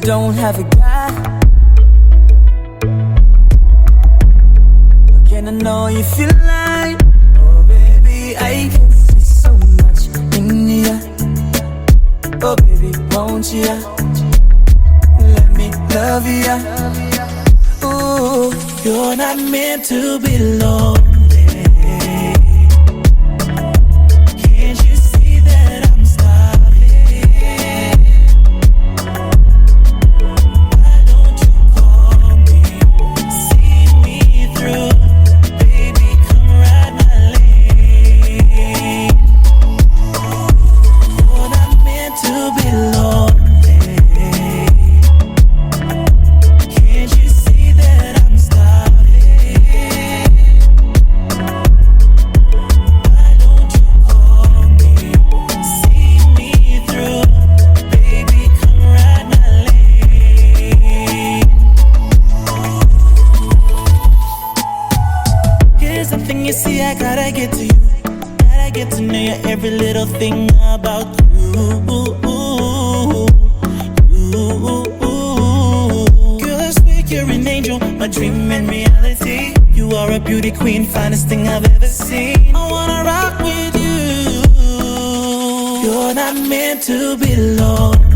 don't have a guy. Again, I know you feel like, oh baby, I can see so much in ya. Oh baby, won't ya? Let me love ya. Ooh, you're not meant to be lonely. Something you see, I gotta get to you. Gotta get to know you, every little thing about you. Girl, I swear you're an angel, my dream and reality. You are a beauty queen, finest thing I've ever seen. I wanna rock with you. You're not meant to be alone.